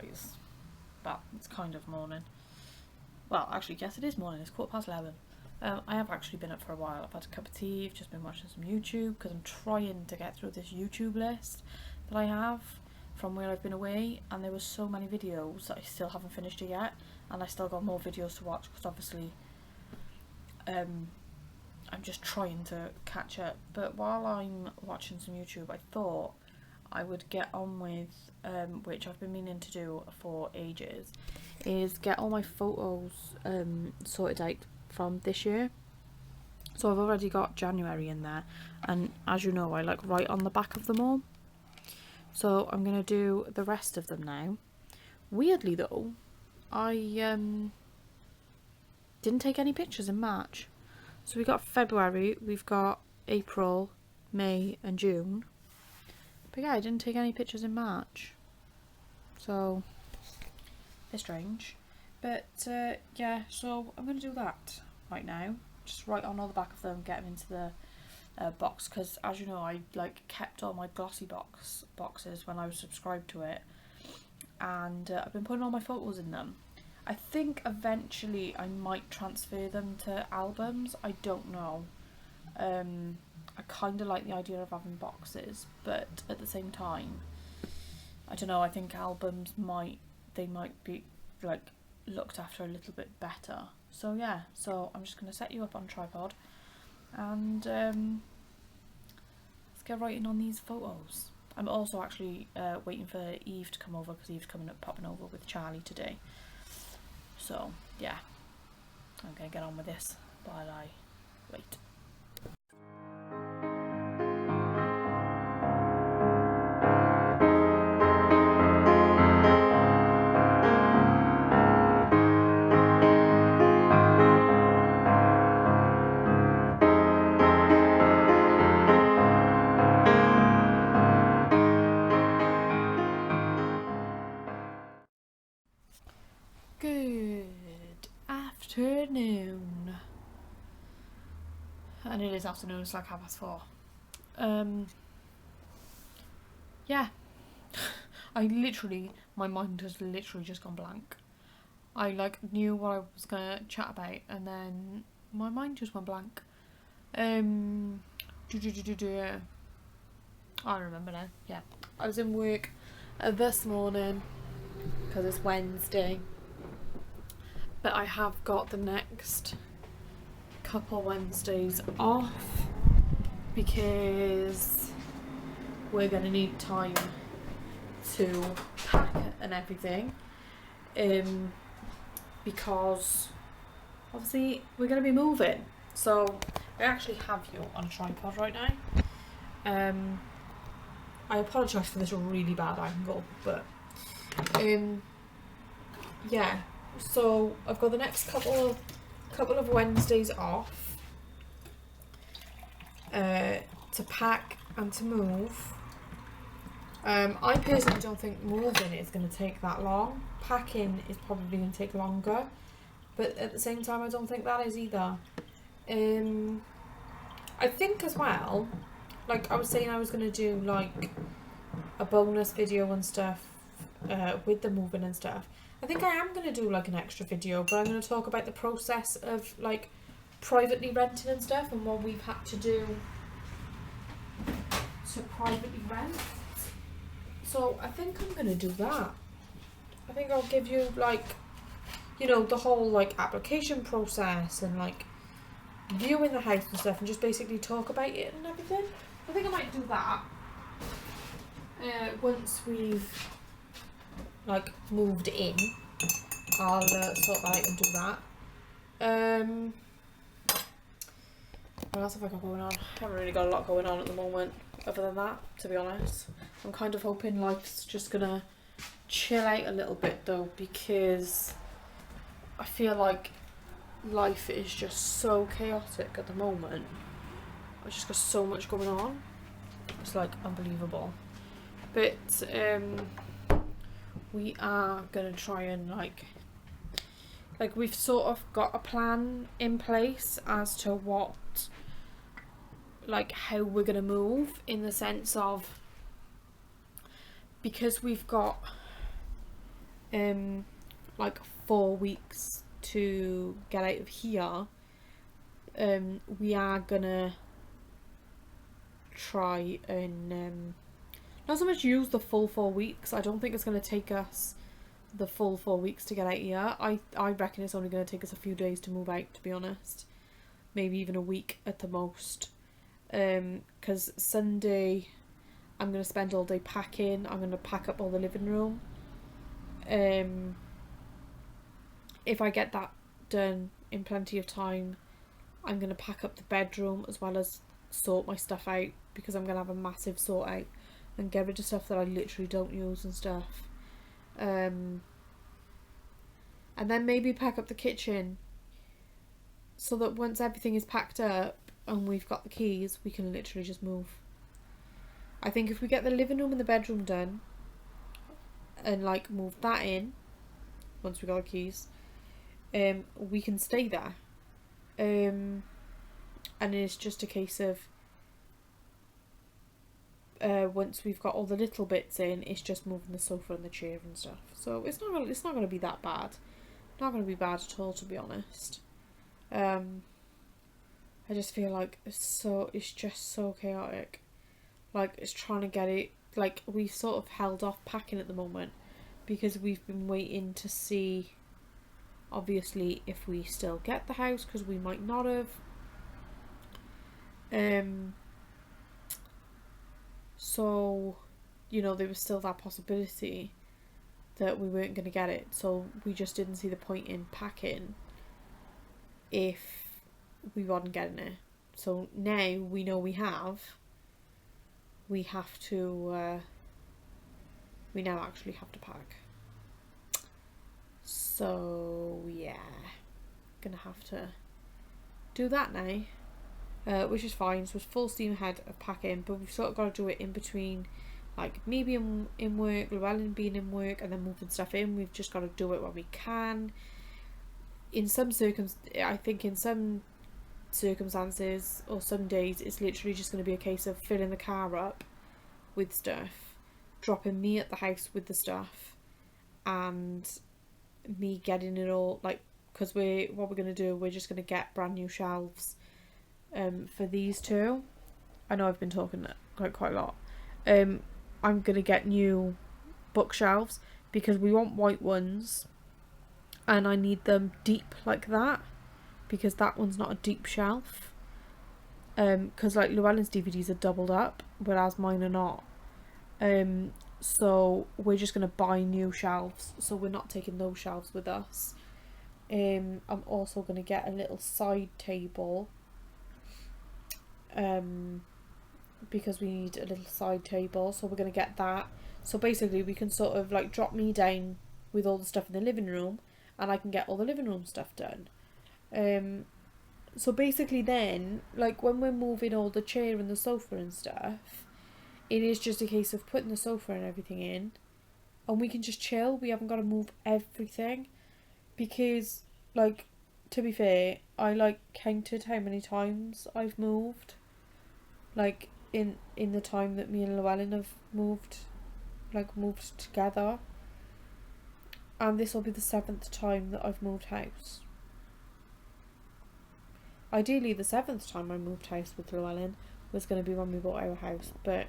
guys, but it's kind of morning. Well, actually, yes, it is morning. It's 11:15. I have actually been up for a while. I've had a cup of tea. I've just been watching some YouTube because I'm trying to get through this YouTube list that I have from where I've been away, and there were so many videos that I still haven't finished it yet, and I still got more videos to watch because obviously I'm just trying to catch up. But while I'm watching some YouTube, I thought I would get on with, which I've been meaning to do for ages, is get all my photos sorted out from this year. So I've already got January in there, and as you know, I like write on the back of them all. So I'm going to do the rest of them now. Weirdly though, I didn't take any pictures in March. So we got February, we've got April, May and June. But yeah, I didn't take any pictures in March. So, it's strange. But yeah, so I'm going to do that right now. Just write on all the back of them, get them into the box. Because as you know, I like kept all my glossy boxes when I was subscribed to it. And I've been putting all my photos in them. I think eventually I might transfer them to albums. I don't know. I kind of like the idea of having boxes, but at the same time, I don't know, I think albums might be like looked after a little bit better. So yeah, so I'm just going to set you up on tripod and let's get writing on these photos. I'm also actually waiting for Eve to come over because Eve's popping over with Charlie today. So yeah, I'm going to get on with this while I wait. Good afternoon. And it is afternoon, it's like 4:30. Yeah. My mind has literally just gone blank. I like knew what I was gonna chat about and then my mind just went blank. I remember now. Yeah. I was in work this morning because it's Wednesday. But I have got the next couple Wednesdays off because we're going to need time to pack and everything, because obviously we're going to be moving. So I actually have you on a tripod right now. I apologise for this really bad angle, but yeah. So I've got the next couple of Wednesdays off to pack and to move. I personally don't think moving is going to take that long. Packing is probably going to take longer, but at the same time I don't think that is either. I think as well, like I was saying, I was going to do like a bonus video and stuff with the moving and stuff. I think I am going to do like an extra video, but I'm going to talk about the process of like privately renting and stuff and what we've had to do to privately rent. So I think I'm going to do that. I think I'll give you like, you know, the whole like application process and like viewing the house and stuff and just basically talk about it and everything. I think I might do that once we've like moved in. I'll sort that out and do that. What else have I got going on? I haven't really got a lot going on at the moment other than that, to be honest. I'm kind of hoping life's just gonna chill out a little bit though, because I feel like life is just so chaotic at the moment. I've just got so much going on. It's like unbelievable. But we are gonna try and like we've sort of got a plan in place as to what, like how we're gonna move, in the sense of, because we've got like 4 weeks to get out of here, we are gonna try and not so much use the full 4 weeks. I don't think it's gonna take us the full 4 weeks to get out here. I reckon it's only gonna take us a few days to move out, to be honest. Maybe even a week at the most. Because Sunday I'm gonna spend all day packing. I'm gonna pack up all the living room. If I get that done in plenty of time, I'm going to pack up the bedroom as well as sort my stuff out, because I'm going to have a massive sort out and get rid of stuff that I literally don't use and stuff. And then maybe pack up the kitchen so that once everything is packed up and we've got the keys, we can literally just move. I think if we get the living room and the bedroom done and like move that in once we got the keys, we can stay there. And it's just a case of once we've got all the little bits in, it's just moving the sofa and the chair and stuff. So it's not gonna be that bad. Not gonna be bad at all, to be honest. I just feel like it's just so chaotic. Like, it's trying to get it, like, we've sort of held off packing at the moment because we've been waiting to see, obviously, if we still get the house, because we might not have. So, you know, there was still that possibility that we weren't going to get it. So we just didn't see the point in packing if we wasn't getting it. So now we know we have to, we now actually have to pack. So yeah, gonna have to do that now, which is fine. So it's full steam ahead of packing, but we've sort of got to do it in between, like me being in work, Llewellyn being in work, and then moving stuff in. We've just got to do it when we can. I think in some circumstances or some days, it's literally just going to be a case of filling the car up with stuff, dropping me at the house with the stuff, and me getting it all, like, because what we're going to do, we're just going to get brand new shelves for these two. I know I've been talking quite a lot. I'm going to get new bookshelves because we want white ones and I need them deep like that, because that one's not a deep shelf. Because like Llewellyn's DVDs are doubled up, whereas mine are not. So we're just going to buy new shelves, so we're not taking those shelves with us. I'm also going to get a little side table, because we need a little side table, so we're going to get that. So basically we can sort of like drop me down with all the stuff in the living room, and I can get all the living room stuff done. So basically then, like when we're moving all the chair and the sofa and stuff, it is just a case of putting the sofa and everything in, and we can just chill. We haven't got to move everything, because, like, to be fair, I like counted how many times I've moved, like in the time that me and Llewellyn have moved together, and this will be the 7th time that I've moved house. Ideally, the 7th time I moved house with Llewellyn was going to be when we bought our house, but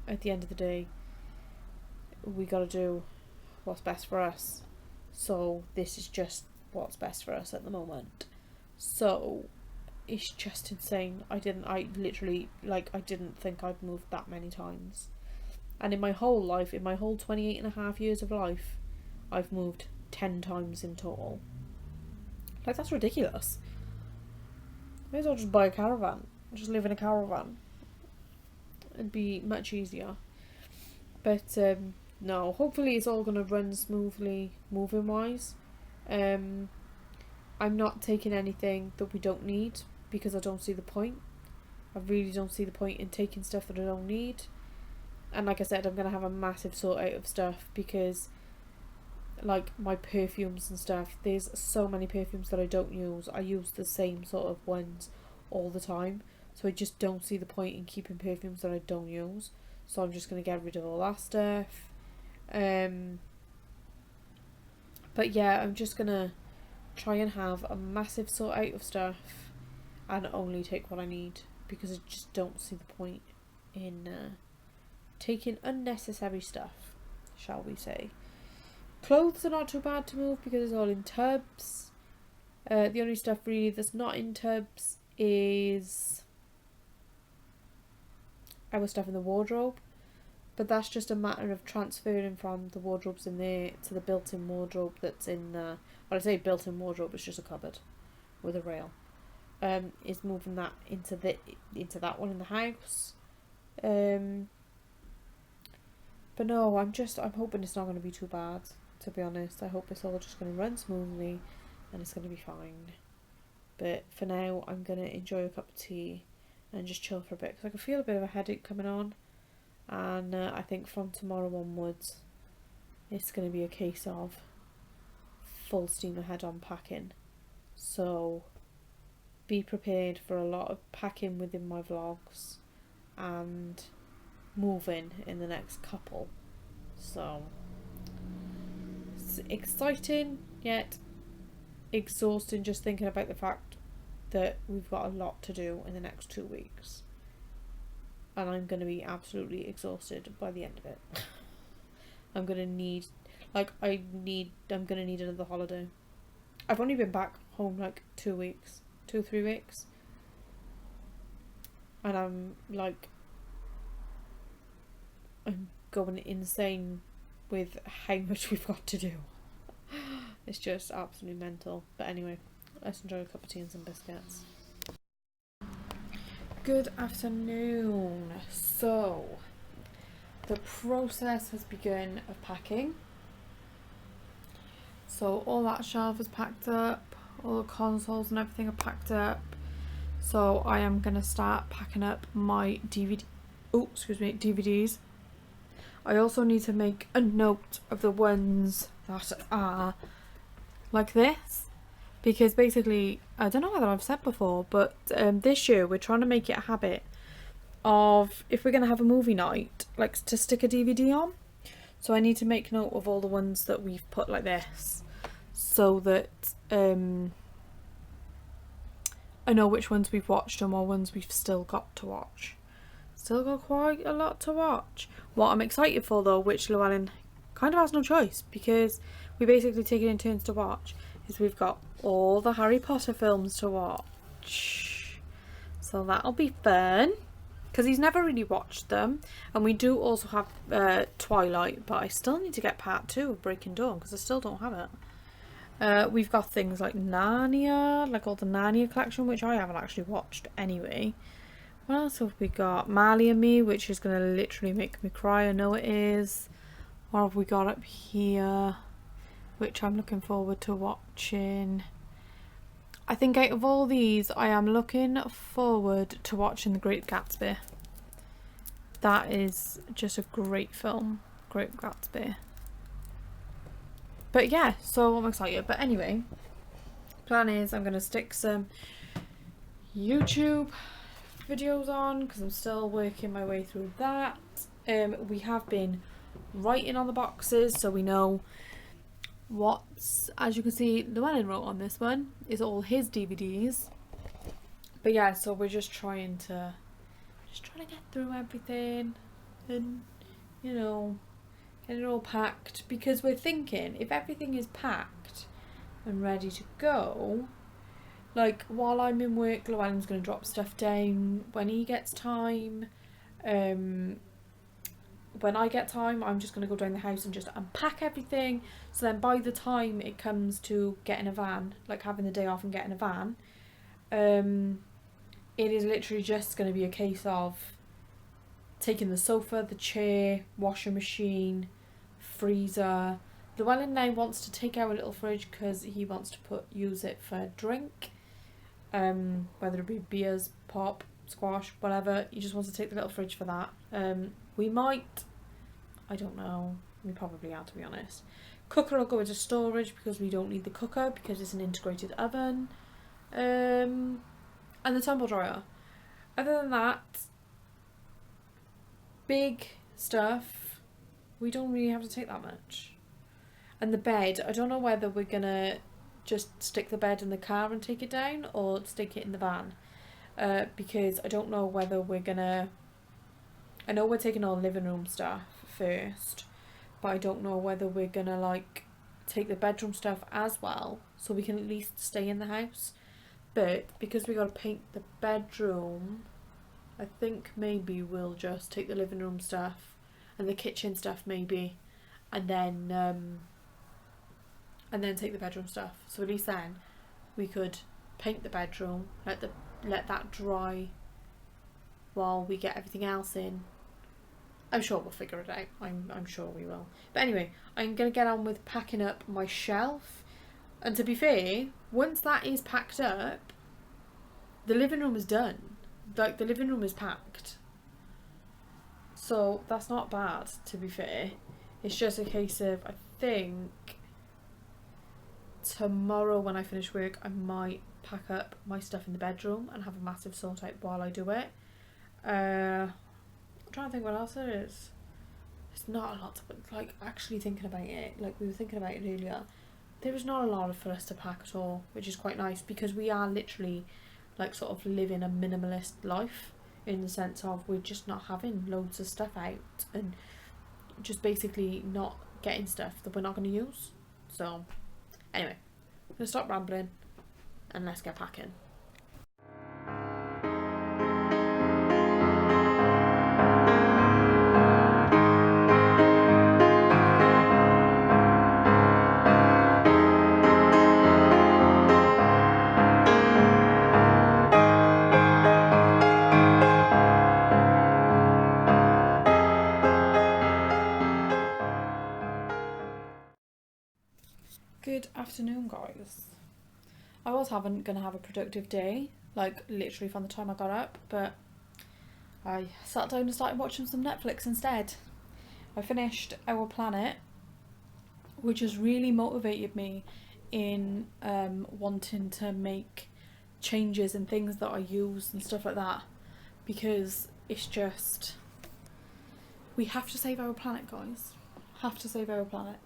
at the end of the day, we got to do what's best for us. So this is just what's best for us at the moment. So it's just insane. I didn't think I'd moved that many times. And in my whole life, in my whole 28 and a half years of life, I've moved 10 times in total. Like, that's ridiculous. May as well just buy a caravan. Just live in a caravan. It'd be much easier. But no, hopefully it's all going to run smoothly moving wise. I'm not taking anything that we don't need, because I don't see the point. I really don't see the point in taking stuff that I don't need. And like I said, I'm going to have a massive sort out of stuff, because like my perfumes and stuff, there's so many perfumes that I don't use. I use the same sort of ones all the time, so I just don't see the point in keeping perfumes that I don't use. So I'm just going to get rid of all that stuff. But yeah, I'm just gonna try and have a massive sort out of stuff and only take what I need, because I just don't see the point in taking unnecessary stuff, shall we say. Clothes are not too bad to move because it's all in tubs. The only stuff really that's not in tubs is our stuff in the wardrobe, but that's just a matter of transferring from the wardrobes in there to the built-in wardrobe that's in the, well, I say built-in wardrobe, it's just a cupboard with a rail. Is moving that into that one in the house. But no, I'm hoping it's not going to be too bad, to be honest. I hope it's all just going to run smoothly and it's going to be fine. But for now, I'm going to enjoy a cup of tea and just chill for a bit, because I can feel a bit of a headache coming on. And I think from tomorrow onwards, it's going to be a case of full steam ahead on packing. So be prepared for a lot of packing within my vlogs and moving in the next couple. So it's exciting yet exhausting just thinking about the fact that we've got a lot to do in the next 2 weeks, and I'm going to be absolutely exhausted by the end of it. I'm going to need another holiday. I've only been back home like 2 weeks, 2-3 weeks, and I'm going insane with how much we've got to do. It's just absolutely mental. But anyway, let's enjoy a cup of tea and some biscuits. Good afternoon. So the process has begun of packing. So all that shelf is packed up, all the consoles and everything are packed up. So I am gonna start packing up my DVDs. I also need to make a note of the ones that are like this, because basically, I don't know whether I've said before, but this year we're trying to make it a habit of, if we're going to have a movie night, like to stick a DVD on. So I need to make note of all the ones that we've put like this, so that I know which ones we've watched and what ones we've still got to watch. Still got quite a lot to watch. What I'm excited for though, which Llewellyn kind of has no choice, because we basically take it in turns to watch, is we've got all the Harry Potter films to watch. So that'll be fun, because he's never really watched them. And we do also have Twilight, but I still need to get part 2 of Breaking Dawn, because I still don't have it. We've got things like Narnia, like all the Narnia collection, which I haven't actually watched anyway. What else have we got? Marley and Me, which is going to literally make me cry, I know it is. What have we got up here, which I'm looking forward to watching? I think out of all these, I am looking forward to watching The Great Gatsby. That is just a great film, Great Gatsby. But yeah, so I'm excited. But anyway, plan is I'm going to stick some YouTube videos on, because I'm still working my way through that. We have been writing on the boxes, so we know what's, as you can see, Llewellyn wrote on this one is all his DVDs. But yeah, so we're just trying to get through everything and, you know, get it all packed, because we're thinking if everything is packed and ready to go, like while I'm in work, Llewellyn's going to drop stuff down when he gets time. When I get time, I'm just going to go down the house and just unpack everything, so then by the time it comes to getting a van, like having the day off and getting a van, it is literally just going to be a case of taking the sofa, the chair, washer machine, freezer. Llewellyn now wants to take our little fridge because he wants to use it for drink, whether it be beers, pop, squash, whatever. He just wants to take the little fridge for that. We might, I don't know, we probably are, to be honest. Cooker will go into storage because we don't need the cooker because it's an integrated oven. And the tumble dryer. Other than that, big stuff, we don't really have to take that much. And the bed, I don't know whether we're gonna just stick the bed in the car and take it down or stick it in the van. Because I don't know whether we're gonna... I know we're taking all living room stuff first, but I don't know whether we're gonna like take the bedroom stuff as well, so we can at least stay in the house. But because we gotta paint the bedroom, I think maybe we'll just take the living room stuff and the kitchen stuff maybe, and then take the bedroom stuff. So at least then we could paint the bedroom, let that dry while we get everything else in. I'm sure we'll figure it out. I'm sure we will. But anyway, I'm gonna get on with packing up my shelf. And to be fair, once that is packed up, the living room is done. Like, the living room is packed. So that's not bad, to be fair. It's just a case of, I think tomorrow when I finish work, I might pack up my stuff in the bedroom and have a massive sort out while I do it. I'm trying to think what else there is. It's not a lot, but like actually thinking about it, like we were thinking about it earlier, there is not a lot for us to pack at all, which is quite nice because we are literally like sort of living a minimalist life in the sense of we're just not having loads of stuff out and just basically not getting stuff that we're not going to use. So anyway, I'm going to stop rambling and let's get packing. Good afternoon, guys. I was gonna have a productive day, like literally from the time I got up, but I sat down and started watching some Netflix instead. I finished Our Planet, which has really motivated me in wanting to make changes and things that I use and stuff like that, because it's just, we have to save our planet, guys. Have to save our planet.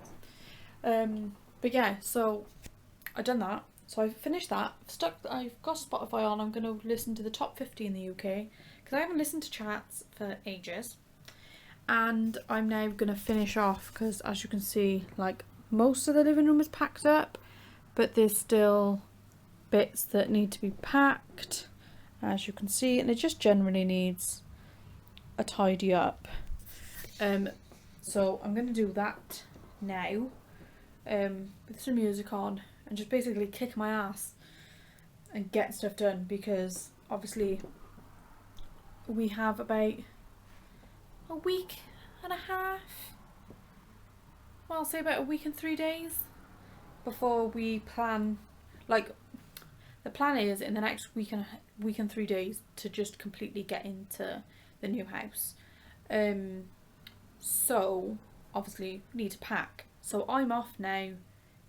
But yeah, so I've done that. So I've finished that. I've got Spotify on. I'm going to listen to the top 50 in the UK because I haven't listened to charts for ages. And I'm now going to finish off because, as you can see, like most of the living room is packed up, but there's still bits that need to be packed, as you can see, and it just generally needs a tidy up. So I'm going to do that now. With some music on and just basically kick my ass and get stuff done, because obviously we have about a week and a half, well, I'll say about a week and 3 days before we plan. Like, the plan is in the next week and 3 days to just completely get into the new house. So obviously need to pack. So I'm off now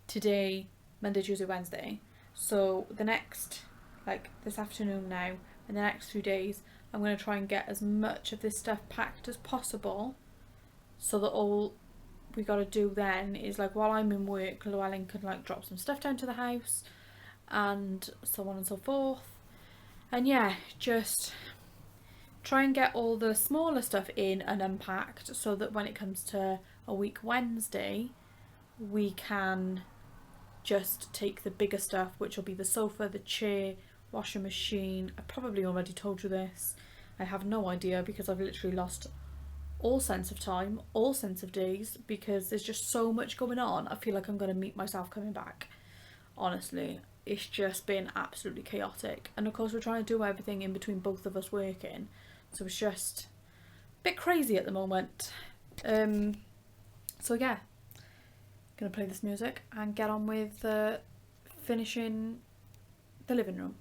today, Monday, Tuesday, Wednesday. So the next, like this afternoon now, in the next 2 days, I'm going to try and get as much of this stuff packed as possible, so that all we got to do then is, like, while I'm in work, Llewellyn can like drop some stuff down to the house and so on and so forth. And yeah, just try and get all the smaller stuff in and unpacked so that when it comes to a week Wednesday, we can just take the bigger stuff, which will be the sofa, the chair, washing machine. I probably already told you this. I have no idea because I've literally lost all sense of time, all sense of days, because there's just so much going on. I feel like I'm going to meet myself coming back. Honestly, it's just been absolutely chaotic. And of course we're trying to do everything in between both of us working. So it's just a bit crazy at the moment. So yeah, gonna play this music and get on with finishing the living room.